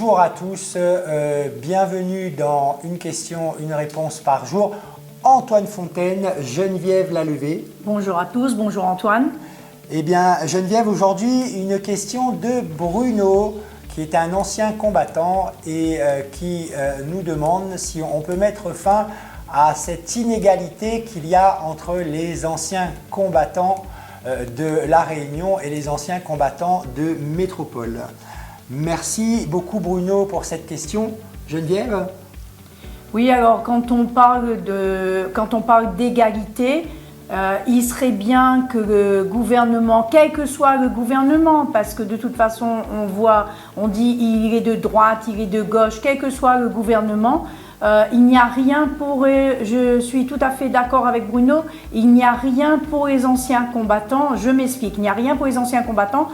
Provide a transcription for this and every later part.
Bonjour à tous, bienvenue dans une question, une réponse par jour. Antoine Fontaine, Geneviève Lalevée. Bonjour à tous, bonjour Antoine. Eh bien Geneviève, aujourd'hui une question de Bruno qui est un ancien combattant et qui nous demande si on peut mettre fin à cette inégalité qu'il y a entre les anciens combattants de La Réunion et les anciens combattants de Métropole. Merci beaucoup Bruno pour cette question. Geneviève? Oui, alors quand on parle d'égalité, il serait bien que le gouvernement, quel que soit le gouvernement, parce que de toute façon on dit il est de droite, il est de gauche, quel que soit le gouvernement, il n'y a rien pour, je suis tout à fait d'accord avec Bruno, il n'y a rien pour les anciens combattants, je m'explique, il n'y a rien pour les anciens combattants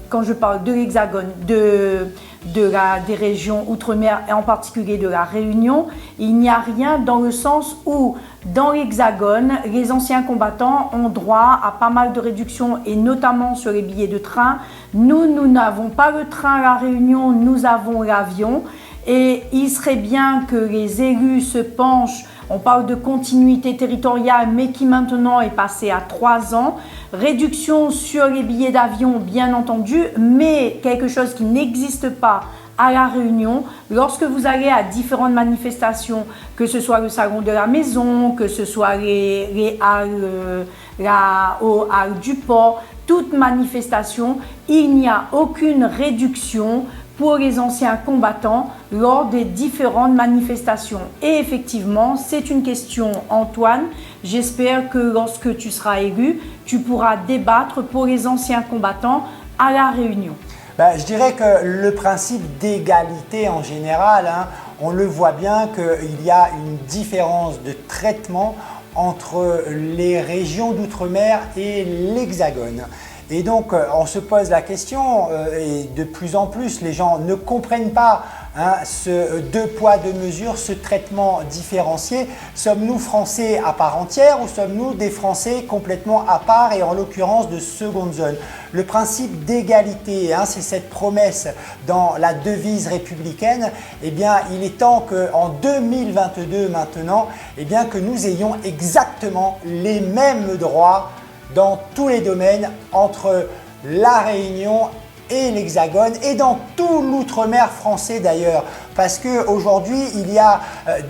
quand je parle de l'Hexagone, des régions outre-mer et en particulier de la Réunion, il n'y a rien dans le sens où dans l'Hexagone, les anciens combattants ont droit à pas mal de réductions et notamment sur les billets de train. Nous n'avons pas le train à la Réunion, nous avons l'avion. Et il serait bien que les élus se penchent, on parle de continuité territoriale, mais qui maintenant est passée à 3 ans. Réduction sur les billets d'avion, bien entendu, mais quelque chose qui n'existe pas à La Réunion. Lorsque vous allez à différentes manifestations, que ce soit le salon de la maison, que ce soit les halles, aux halles du port, toute manifestation, il n'y a aucune réduction pour les anciens combattants lors des différentes manifestations. Et effectivement, c'est une question, Antoine. J'espère que lorsque tu seras élu, tu pourras débattre pour les anciens combattants à La Réunion. Je dirais que le principe d'égalité en général, on le voit bien qu'il y a une différence de traitement entre les régions d'outre-mer et l'Hexagone. Et donc, on se pose la question, et de plus en plus, les gens ne comprennent pas ce deux poids, deux mesures, ce traitement différencié. Sommes-nous Français à part entière ou sommes-nous des Français complètement à part et en l'occurrence de seconde zone? Le principe d'égalité, c'est cette promesse dans la devise républicaine. Eh bien, il est temps qu'en 2022 maintenant, que nous ayons exactement les mêmes droits dans tous les domaines entre La Réunion et l'Hexagone et dans tout l'outre-mer français d'ailleurs, parce qu'aujourd'hui il y a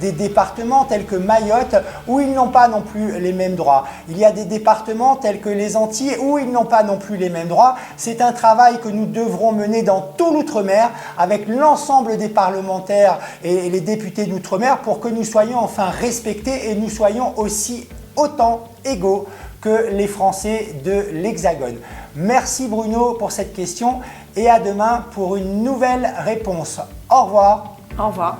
des départements tels que Mayotte où ils n'ont pas non plus les mêmes droits. Il y a des départements tels que les Antilles où ils n'ont pas non plus les mêmes droits. C'est un travail que nous devrons mener dans tout l'outre-mer avec l'ensemble des parlementaires et les députés d'outre-mer pour que nous soyons enfin respectés et nous soyons aussi autant égaux que les Français de l'Hexagone. Merci Bruno pour cette question et à demain pour une nouvelle réponse. Au revoir. Au revoir.